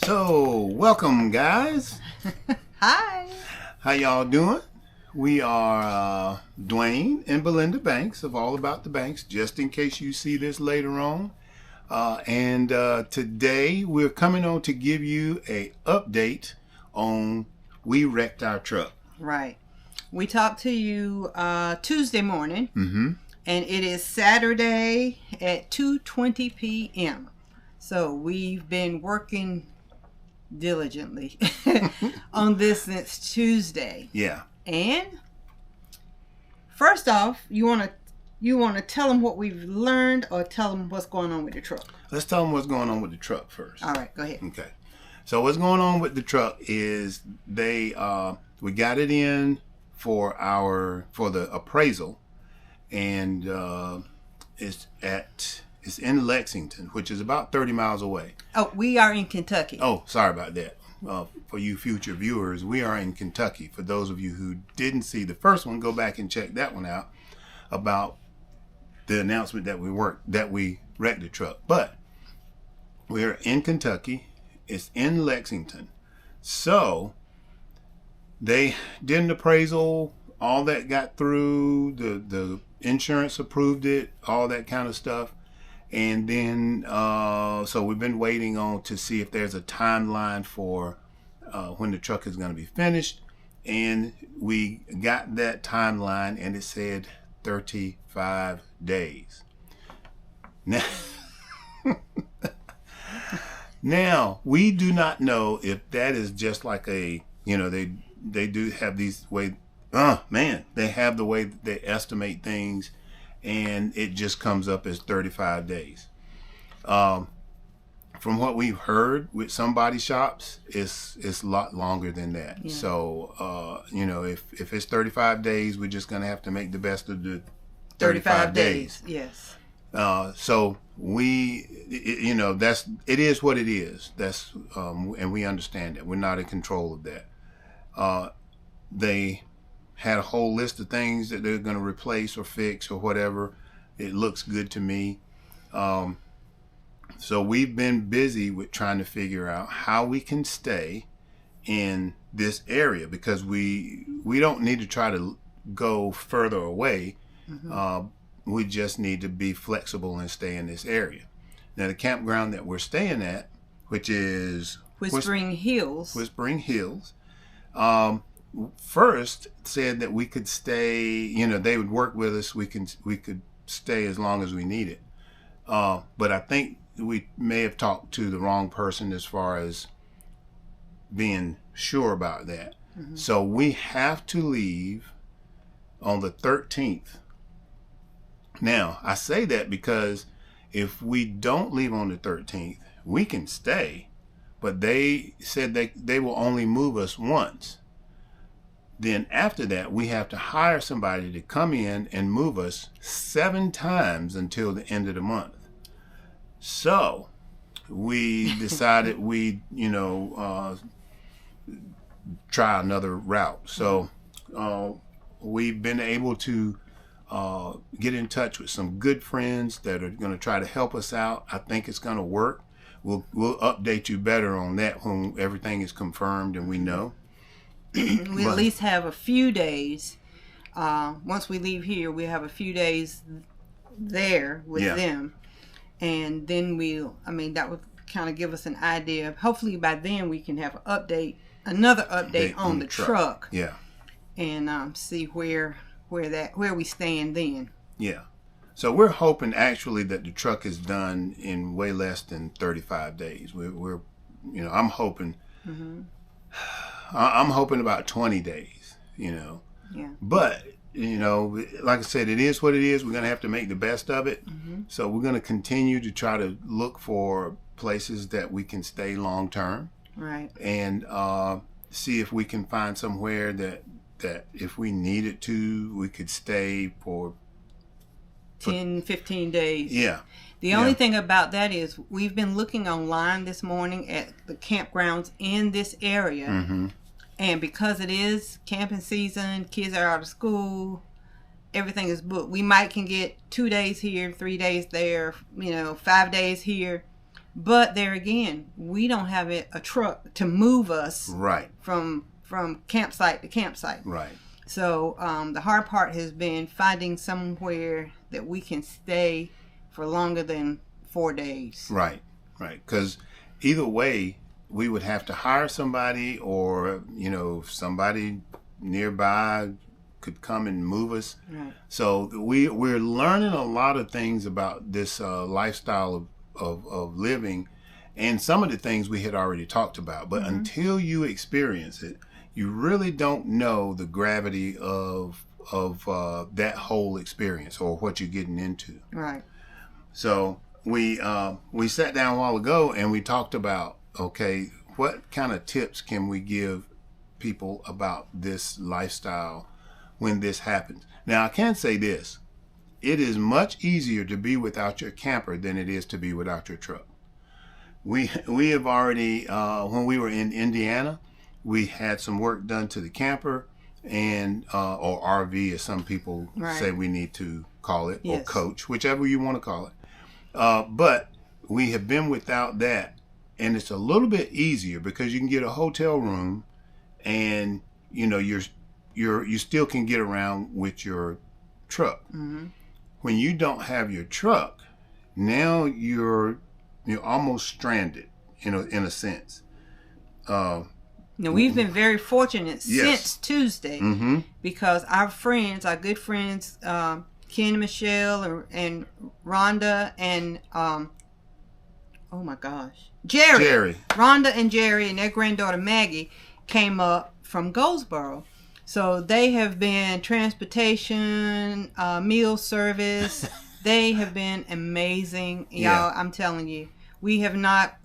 So, welcome, guys. Hi. How y'all doing? We are Dwayne and Belinda Banks of All About the Banks, just in case you see this later on. And today we're coming on to give you a update on we wrecked our truck. Right. We talked to you Tuesday morning, Mm-hmm. and it is Saturday at 2:20 p.m. So we've been working diligently on this since Tuesday. Yeah. And first off, you want to tell them what we've learned, or tell them what's going on with the truck? Let's tell them what's going on with the truck first. All right, go ahead. Okay. So what's going on with the truck is we got it in for the appraisal, and it's in Lexington, which is about 30 miles away. Oh, we are in Kentucky. Oh, sorry about that. For you future viewers, we are in Kentucky. For those of you who didn't see the first one, go back and check that one out about the announcement that we wrecked the truck. But we're in Kentucky. It's in Lexington. So they did an appraisal. All that got through. The insurance approved it. All that kind of stuff. And then, so we've been waiting on to see if there's a timeline for when the truck is going to be finished. And we got that timeline, and it said 35 days. Now, we do not know if that is just like they do have these way, they have the way that they estimate things, and it just comes up as 35 days. From what we've heard with some body shops, it's a lot longer than that. Yeah. So, if it's 35 days, we're just going to have to make the best of the 35 days. Yes. So it is what it is. That's, and we understand that. We're not in control of that. They had a whole list of things that they're going to replace or fix or whatever. It looks good to me. So we've been busy with trying to figure out how we can stay in this area, because we don't need to try to go further away. Mm-hmm. We just need to be flexible and stay in this area. Now, the campground that we're staying at, which is Whispering Hills, first said that we could stay, they would work with us. We could stay as long as we needed. But I think we may have talked to the wrong person as far as being sure about that. Mm-hmm. So we have to leave on the 13th. Now, I say that because if we don't leave on the 13th, we can stay, but they said they will only move us once. Then after that, we have to hire somebody to come in and move us 7 times until the end of the month. So we decided try another route. So we've been able to get in touch with some good friends that are going to try to help us out. I think it's going to work. We'll update you better on that when everything is confirmed and we know. We at least have a few days. Once we leave here, we have a few days there with them. And then that would kind of give us an idea. Hopefully by then we can have another update on the truck. Yeah. And see where we stand then. Yeah. So we're hoping actually that the truck is done in way less than 35 days. We're I'm hoping. Mm-hmm. I'm hoping about 20 days, Yeah. But, like I said, it is what it is. We're going to have to make the best of it. Mm-hmm. So we're going to continue to try to look for places that we can stay long term. Right. And see if we can find somewhere that if we needed to, we could stay for 10, 15 days. Yeah. The only thing about that is we've been looking online this morning at the campgrounds in this area. Mm-hmm. And because it is camping season, kids are out of school, everything is booked. We can get 2 days here, 3 days there, 5 days here. But there again, we don't have a truck to move us right from campsite to campsite. Right. So the hard part has been finding somewhere that we can stay for longer than 4 days. Right. Because either way, we would have to hire somebody, or somebody nearby could come and move us. Right. So we're learning a lot of things about this lifestyle of living, and some of the things we had already talked about. But until you experience it, you really don't know the gravity of that whole experience, or what you're getting into. Right. So we sat down a while ago and we talked about, okay, what kind of tips can we give people about this lifestyle when this happens? Now, I can say this: it is much easier to be without your camper than it is to be without your truck. We have already, when we were in Indiana, we had some work done to the camper, and or RV, as some people say we need to call it, or coach, whichever you want to call it. But we have been without that, and it's a little bit easier because you can get a hotel room, and you still can get around with your truck. Mm-hmm. When you don't have your truck, now you're almost stranded, in a sense. Now, we've been very fortunate since Tuesday, because our good friends, Ken and Michelle and Rhonda and oh my gosh, Jerry, Rhonda and Jerry and their granddaughter Maggie came up from Goldsboro. So they have been transportation, meal service. They have been amazing, y'all. I'm telling you, we have not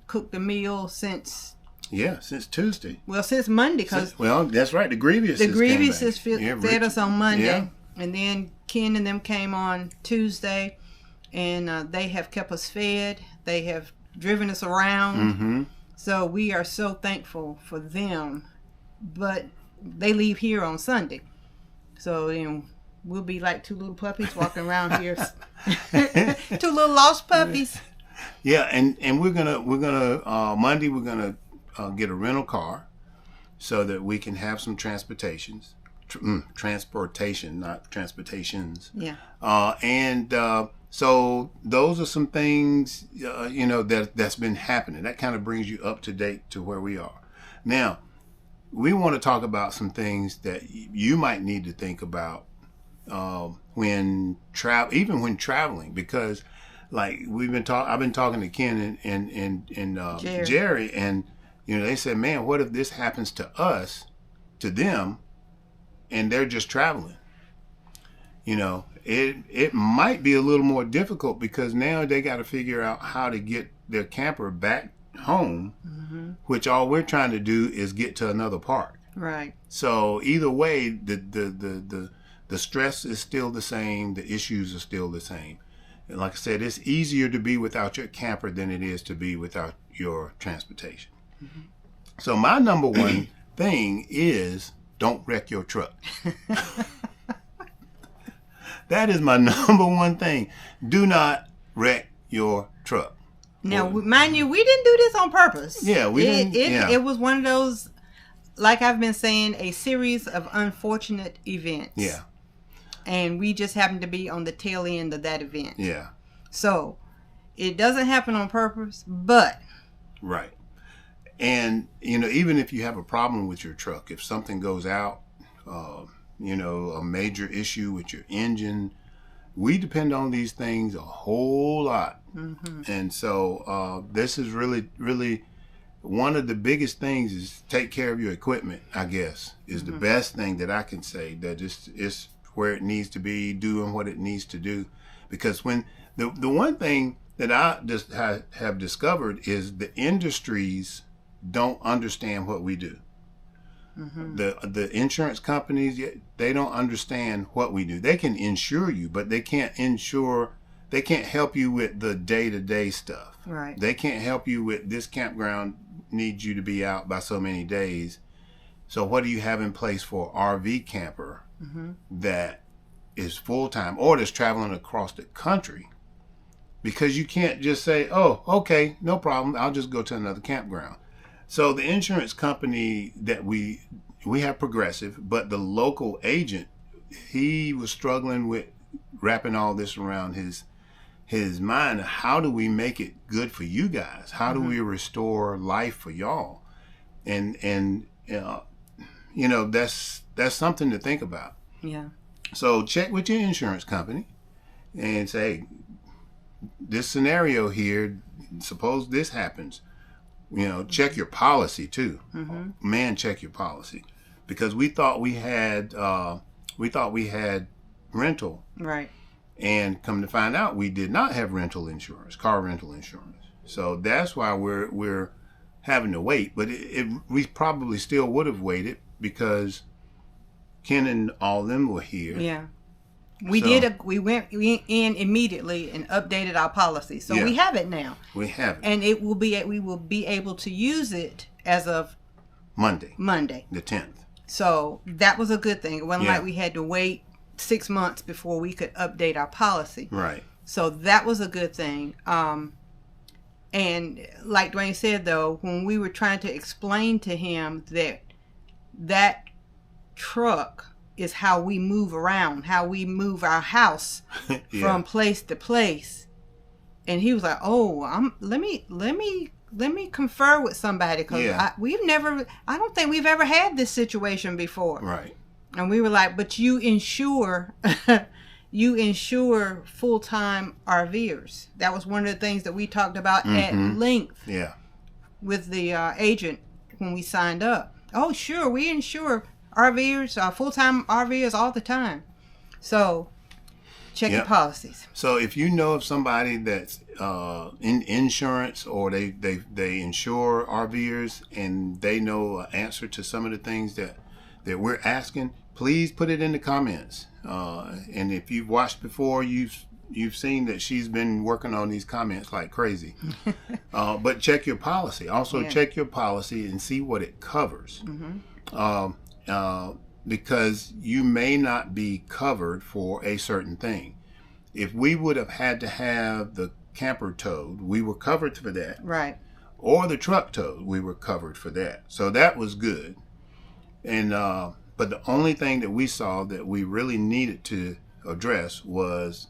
cooked a meal since Tuesday. Well, since Monday, because that's right. The Grieviouses fed us on Monday, and then Ken and them came on Tuesday, and they have kept us fed. They have driven us around. So we are so thankful for them. But they leave here on Sunday, so we'll be like two little puppies walking around here. Two little lost puppies. Yeah, and we're gonna Monday we're gonna get a rental car so that we can have some transportation, not transportations. Yeah. So those are some things that's been happening. That kind of brings you up to date to where we are now. We want to talk about some things that you might need to think about when traveling, because like I've been talking to Ken and Jerry, and they said, man, what if this happens to them, and they're just traveling? It might be a little more difficult, because now they got to figure out how to get their camper back home, which all we're trying to do is get to another park. Right. So either way, the stress is still the same, the issues are still the same. And like I said, it's easier to be without your camper than it is to be without your transportation. So my number one thing is, don't wreck your truck. That is my number one thing. Do not wreck your truck. Now, mind you, we didn't do this on purpose. Yeah, we didn't. It was one of those, like I've been saying, a series of unfortunate events. Yeah. And we just happened to be on the tail end of that event. Yeah. So, it doesn't happen on purpose, but. Right. And, even if you have a problem with your truck, if something goes out, a major issue with your engine, we depend on these things a whole lot. And so this is really, really one of the biggest things is take care of your equipment, I guess, is the best thing that I can say. That it's where it needs to be, doing what it needs to do. Because when the one thing that I just have discovered is the industries don't understand what we do. The insurance companies, they don't understand what we do. They can insure you, but they can't help you with the day-to-day stuff. Right. They can't help you with this campground needs you to be out by so many days. So what do you have in place for an RV camper that is full-time or that's traveling across the country? because you can't just say, oh, okay, no problem, I'll just go to another campground. So the insurance company that we have Progressive, but the local agent, he was struggling with wrapping all this around his mind. How do we make it good for you guys? How do we restore life for y'all? And you know, that's something to think about. Yeah. So check with your insurance company and say, this scenario here, suppose this happens. You know, check your policy too. Man, check your policy, because we thought we had rental, Right. and come to find out we did not have rental insurance, car rental insurance. So that's why we're having to wait. But we probably still would have waited because Ken and all of them were here. Yeah. We went in immediately and updated our policy. So we have it now. We have it. And we will be able to use it as of Monday, the 10th. So that was a good thing. It wasn't Yeah. like we had to wait 6 months before we could update our policy. Right. So that was a good thing. And like Dwayne said, though, when we were trying to explain to him that truck is how we move around, how we move our house from place to place, and he was like, "Oh, let me confer with somebody, because I don't think we've ever had this situation before." Right. And we were like, "But you insure." You insure full-time RVers. That was one of the things that we talked about at length with the agent when we signed up. Oh, sure, we insure RVers, full-time RVers all the time. So check your policies. So if you know of somebody that's in insurance, or they insure RVers, and they know an answer to some of the things that we're asking, please put it in the comments. And if you've watched before, you've seen that she's been working on these comments like crazy. But check your policy. Also check your policy and see what it covers. Because you may not be covered for a certain thing. If we would have had to have the camper towed, we were covered for that. Right. Or the truck towed, we were covered for that. So that was good. And but the only thing that we saw that we really needed to address was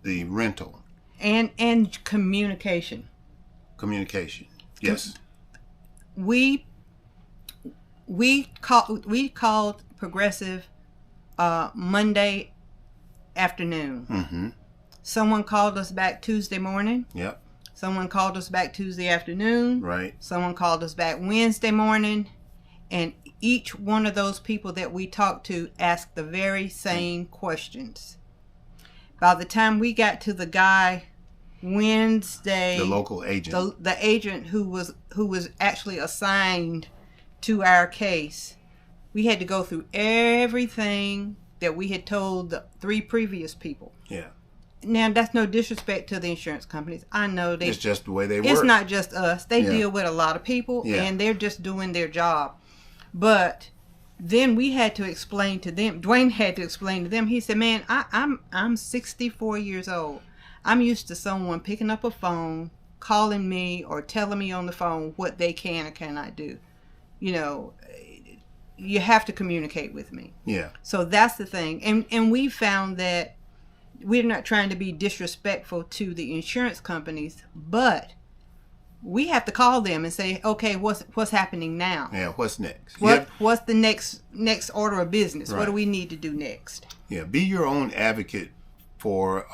the rental and communication. Communication. Yes. We called Progressive Monday afternoon. Someone called us back Tuesday morning. Yep. Someone called us back Tuesday afternoon. Right. Someone called us back Wednesday morning. And each one of those people that we talked to asked the very same questions. By the time we got to the guy Wednesday, the local agent, the agent who was actually assigned to our case, we had to go through everything that we had told the 3 previous people. Yeah. Now, that's no disrespect to the insurance companies. I know it's just the way they work. It's not just us. They deal with a lot of people, and they're just doing their job. But then we had to explain to them. Dwayne had to explain to them. He said, "Man, I'm 64 years old. I'm used to someone picking up a phone, calling me, or telling me on the phone what they can or cannot do. You know, you have to communicate with me." Yeah. So that's the thing. And we found that we're not trying to be disrespectful to the insurance companies, but we have to call them and say, "Okay, what's happening now? Yeah, what's next? What's the next order of business? Right. What do we need to do next?" Yeah, be your own advocate for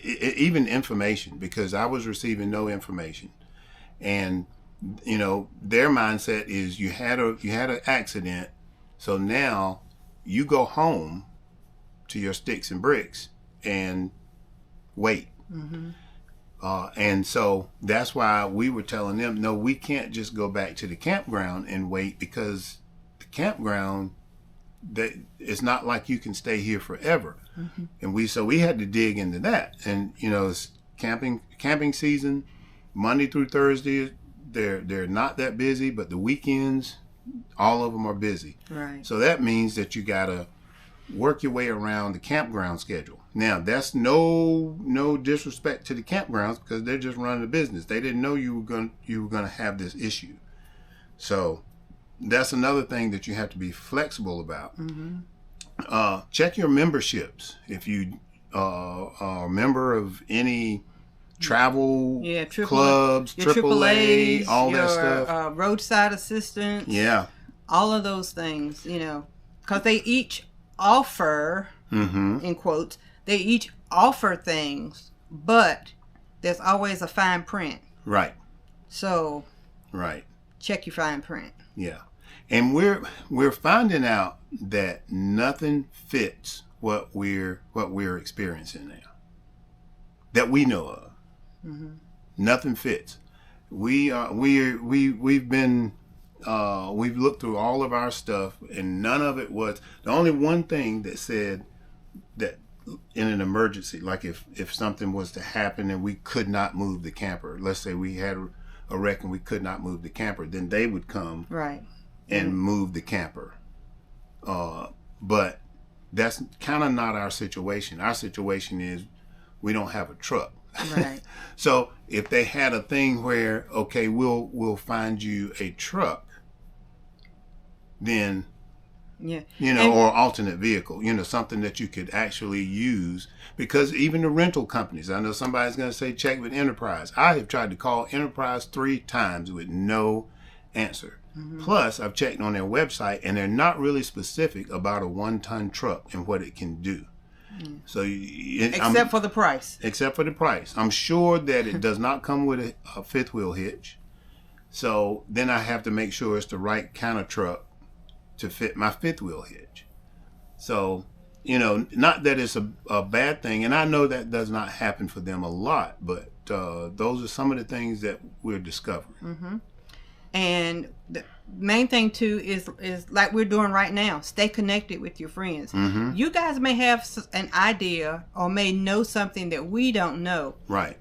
even information, because I was receiving no information, and you know, their mindset is you had an accident, so now you go home to your sticks and bricks and wait. And so that's why we were telling them, no, we can't just go back to the campground and wait, because the campground, it's not like you can stay here forever. And we had to dig into that. And you know, it's camping season, Monday through Thursday. They're not that busy, but the weekends, all of them are busy. Right. So that means that you gotta work your way around the campground schedule. Now, that's no disrespect to the campgrounds, because they're just running a business. They didn't know you were gonna have this issue. So that's another thing that you have to be flexible about. Check your memberships. If you are a member of any travel clubs, AAA, all that stuff, roadside assistance, all of those things, because they each offer, in quotes, they each offer things, but there's always a fine print. Right. So, right. Check your fine print. Yeah. And we're finding out that nothing fits what we're experiencing now, that we know of. Nothing fits. We've looked through all of our stuff, and none of it was. The only one thing that said that in an emergency, like if something was to happen and we could not move the camper, let's say we had a wreck and we could not move the camper, then they would come and move the camper. But that's kind of not our situation. Our situation is we don't have a truck. Right. So if they had a thing where, okay, we'll find you a truck, then or alternate vehicle, something that you could actually use, because even the rental companies, I know somebody's going to say check with Enterprise. I have tried to call Enterprise 3 times with no answer. Plus, I've checked on their website, and they're not really specific about a 1-ton truck and what it can do. So, except for the price. Except for the price. I'm sure that it does not come with a fifth wheel hitch. So then I have to make sure it's the right kind of truck to fit my fifth wheel hitch. So, not that it's a bad thing, and I know that does not happen for them a lot, but those are some of the things that we're discovering. And the main thing too is like we're doing right now. Stay connected with your friends. You guys may have an idea or may know something that we don't know. Right.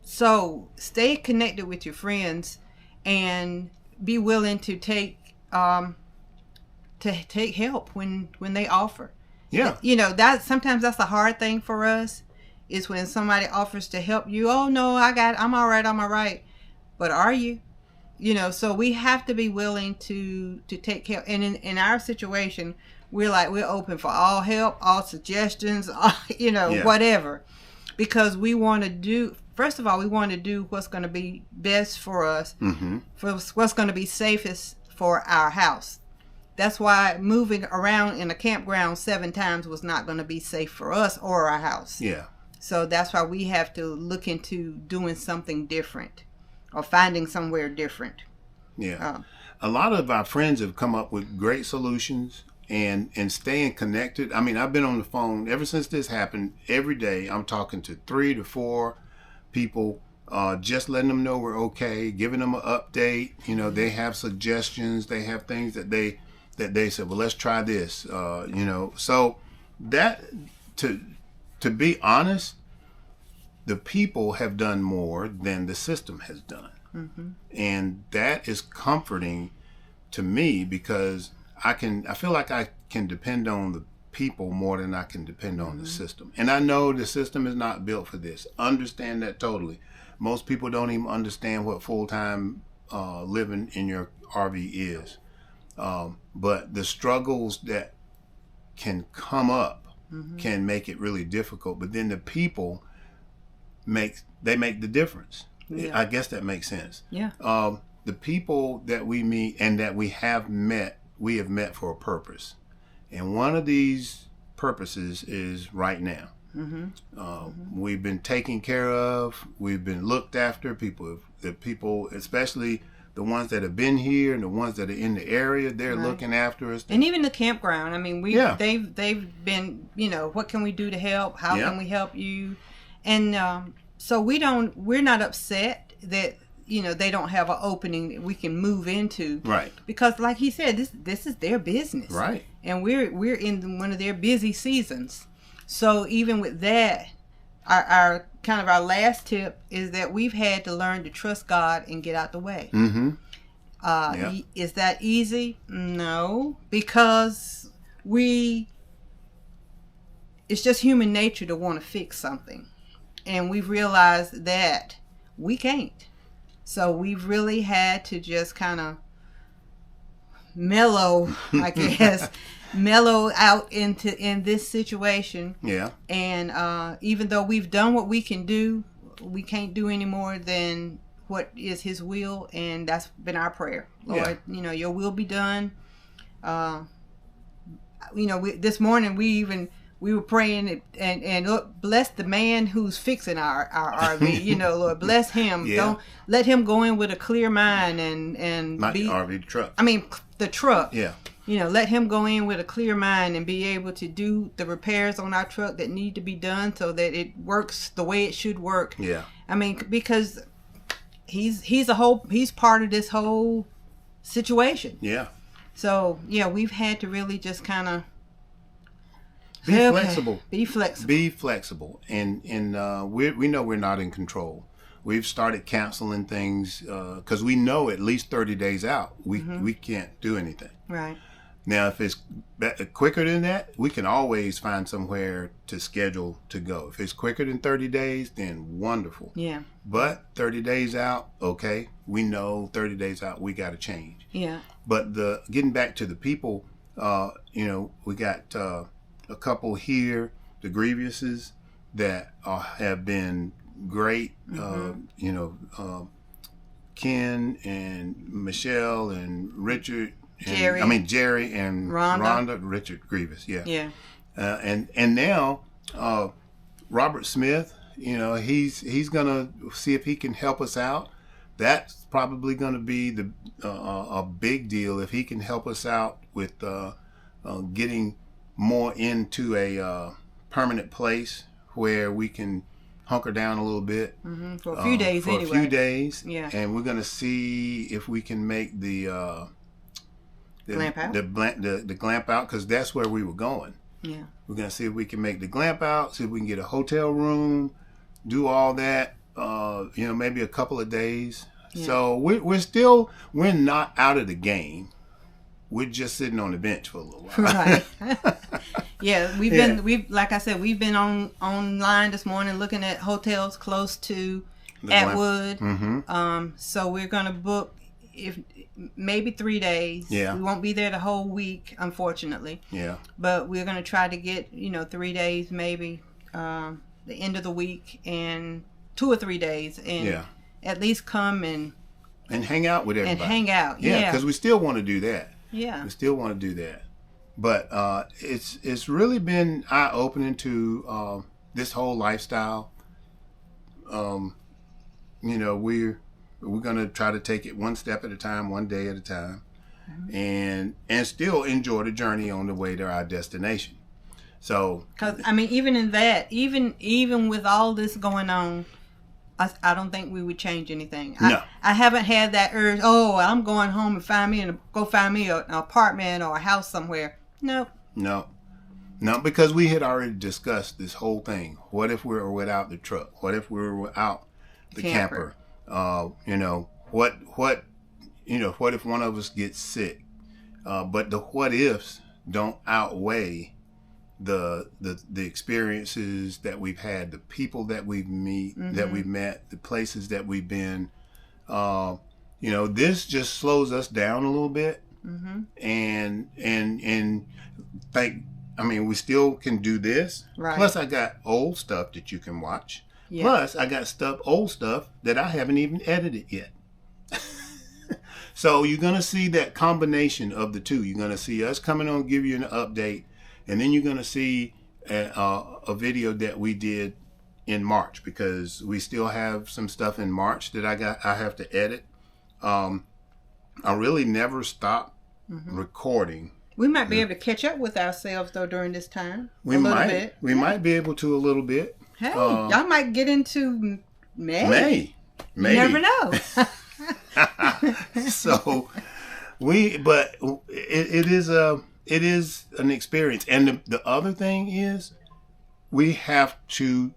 So stay connected with your friends and be willing to take help when they offer. Yeah. That sometimes that's a hard thing for us, is when somebody offers to help you. Oh no, I'm all right. But are you? So we have to be willing to take help. And in our situation, we're open for all help, all suggestions, whatever. Because we want to do, first of all, we want to do what's going to be best for us, for what's going to be safest for our house. That's why moving around in a campground 7 times was not going to be safe for us or our house. Yeah. So that's why we have to look into doing something different, or finding somewhere different. Yeah. A lot of our friends have come up with great solutions and staying connected. I mean, I've been on the phone ever since this happened. Every day I'm talking to 3 to 4 people, just letting them know we're okay, giving them an update. They have suggestions. They have things that they said, well, let's try this. So that, to be honest, the people have done more than the system has done. And that is comforting to me, because I feel like I can depend on the people more than I can depend on the system. And I know the system is not built for this. Understand that totally. Most people don't even understand what full-time living in your RV is. But the struggles that can come up can make it really difficult. But then the people make the difference. Yeah. I guess that makes sense. Yeah. The people that we meet and that we have met for a purpose. And one of these purposes is right now. We've been taken care of. We've been looked after. The people, especially the ones that have been here and the ones that are in the area, they're looking after us. And even the campground. I mean, they've been, what can we do to help? How can we help you? And so we're not upset that they don't have an opening that we can move into, right? Because like he said, this is their business, right? And we're in one of their busy seasons. So even with that, our kind of our last tip is that we've had to learn to trust God and get out the way. Is that easy? No, because it's just human nature to want to fix something. And we've realized that we can't. So we've really had to just kind of mellow, I guess, mellow out in this situation. Yeah. And even though we've done what we can do, we can't do any more than what is His will, and that's been our prayer. Lord, Your will be done. This morning we were praying and Lord, bless the man who's fixing our RV. Lord, bless him. Yeah. Don't let him go in with a clear mind and Not the RV, the truck. I mean, the truck. Yeah. Let him go in with a clear mind and be able to do the repairs on our truck that need to be done so that it works the way it should work. Yeah. I mean, because he's part of this whole situation. Yeah. So we've had to really just kind of be flexible. Be flexible. Be flexible, and we know we're not in control. We've started canceling things because we know at least 30 days out we can't do anything. Right. Now, if it's quicker than that, we can always find somewhere to schedule to go. If it's quicker than 30 days, then wonderful. Yeah. But 30 days out, okay, we know 30 days out we got to change. Yeah. But getting back to the people, we got a couple here, the Grievouses, that have been great. Ken and Michelle and Richard. Jerry and Rhonda, Richard Grievous, yeah. Yeah. And now Robert Smith, he's gonna see if he can help us out. That's probably gonna be a big deal if he can help us out with getting more into a permanent place where we can hunker down a little bit for a few days. A few days, yeah. And we're gonna see if we can make the glamp out? The glamp out, because that's where we were going. Yeah. We're going to see if we can make the glamp out, see if we can get a hotel room, do all that, maybe a couple of days. Yeah. So we're not out of the game. We're just sitting on the bench for a little while. Right. Yeah, like I said, we've been online this morning looking at hotels close to Atwood. So we're going to book maybe 3 days. Yeah. We won't be there the whole week, unfortunately. Yeah. But we're going to try to get, 3 days, maybe the end of the week, and 2 or 3 days, and at least come and hang out with everybody. And hang out. Yeah, because we still want to do that. Yeah. We still want to do that. But it's really been eye-opening to this whole lifestyle. We're going to try to take it one step at a time, one day at a time, and still enjoy the journey on the way to our destination. So, because even in that, even with all this going on, I don't think we would change anything. No. I haven't had that urge. Oh, I'm going home and find me an apartment or a house somewhere. No, because we had already discussed this whole thing. What if we were without the truck? What if we were without the camper? What if one of us gets sick? But the what ifs don't outweigh the experiences that we've had, the people that we've met, the places that we've been. This just slows us down a little bit, and we still can do this. Right. Plus, I got old stuff that you can watch. Yeah. Plus, I got old stuff that I haven't even edited yet. So you're going to see that combination of the two. You're going to see us coming on, give you an update, and then you're going to see a video that we did in March, because we still have some stuff in March that I have to edit. I really never stop recording. We might be able to catch up with ourselves, though, during this time. We might be able to a little bit. Hey, y'all might get into May. Maybe. You never know. So it is an experience. And the other thing is, you have to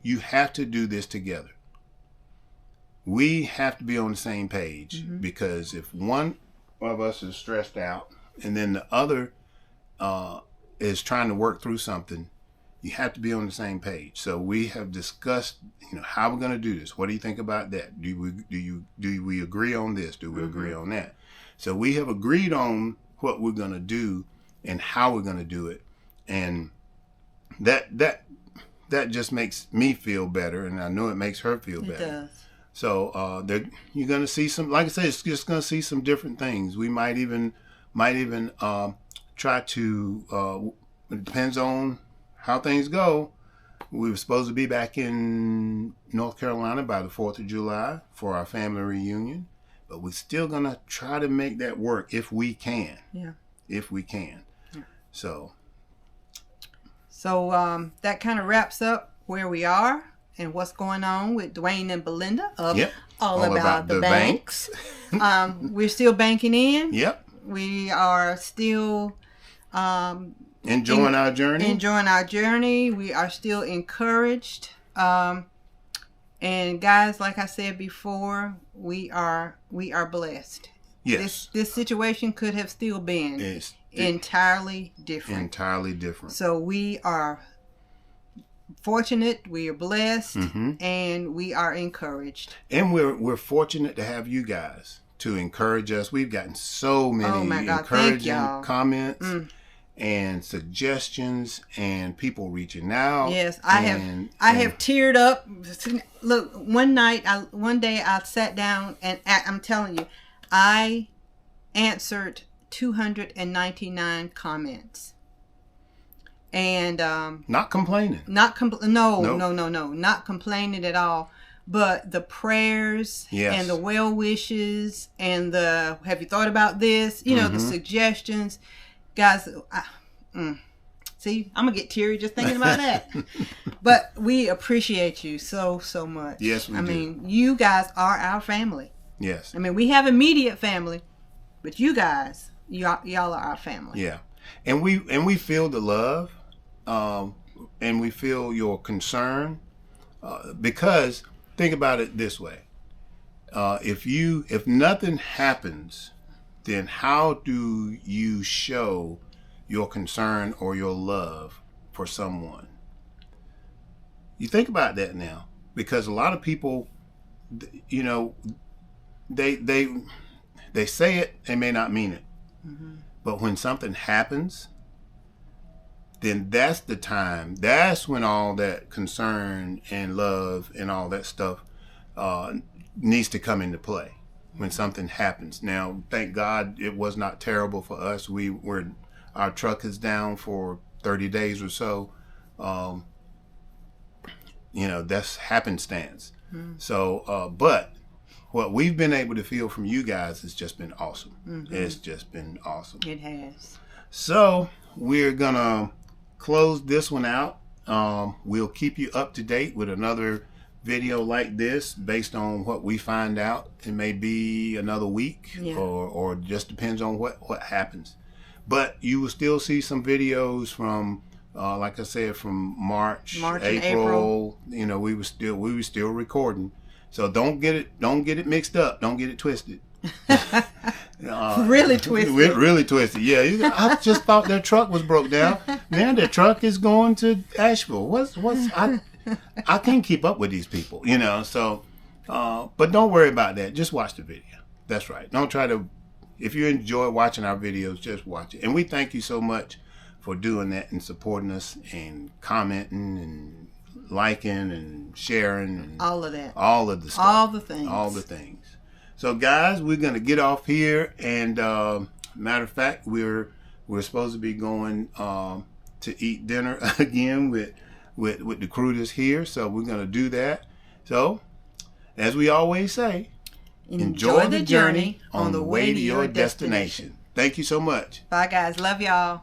do this together. We have to be on the same page, because if one of us is stressed out and then the other is trying to work through something, You have to be on the same page. So we have discussed, how we're going to do this. What do you think about that? Do we agree on this? Do we agree on that? So we have agreed on what we're going to do and how we're going to do it, and that just makes me feel better, and I know it makes her feel better. It does. So you're going to see some, like I said, it's just going to see some different things. We might even try to. It depends on how things go. We were supposed to be back in North Carolina by the 4th of July for our family reunion, but we're still going to try to make that work if we can. Yeah. If we can. Yeah. So that kind of wraps up where we are and what's going on with Dwayne and Belinda of All About the Banks. We're still banking in. Yep. We are still enjoying our journey. Enjoying our journey. We are still encouraged. And guys, like I said before, we are blessed. Yes. This situation could have still been entirely different. Entirely different. So we are fortunate, we are blessed, and we are encouraged. And we're fortunate to have you guys to encourage us. We've gotten so many encouraging comments and suggestions, and people reaching out. Yes, I have teared up. Look, one day I sat down and I'm telling you, I answered 299 comments. And not complaining. Not complaining at all. But the prayers and the well wishes and the have you thought about this? The suggestions, guys. See, I'm gonna get teary just thinking about that. But we appreciate you so much. Yes, we do. I mean, you guys are our family. Yes. I mean, we have immediate family, but you guys, y'all are our family. Yeah, and we feel the love, and we feel your concern, because think about it this way: if nothing happens, then how do you show your concern or your love for someone? You think about that now, because a lot of people, they say it, they may not mean it. But when something happens, then that's the time. That's when all that concern and love and all that stuff needs to come into play. When something happens. Now, thank God it was not terrible for us. Our truck is down for 30 days or so. That's happenstance. So, but what we've been able to feel from you guys has just been awesome. It's just been awesome. It has. So we're gonna close this one out. We'll keep you up to date with another video like this based on what we find out. It may be another week, or just depends on what happens. But you will still see some videos from, like I said, from March, April. We were still recording. So don't get it mixed up. Don't get it twisted. Really twisted. Really twisted. Yeah, I just thought their truck was broke down. Now their truck is going to Asheville. I can't keep up with these people, So, but don't worry about that. Just watch the video. That's right. Don't try to. If you enjoy watching our videos, just watch it. And we thank you so much for doing that and supporting us and commenting and liking and sharing and all of that. All of the stuff. All the things. All the things. So guys, we're gonna get off here, and matter of fact, we're supposed to be going to eat dinner again with the crew that's here. So we're gonna do that. So, as we always say, enjoy the journey on the way to your destination. Thank you so much. Bye guys. Love y'all.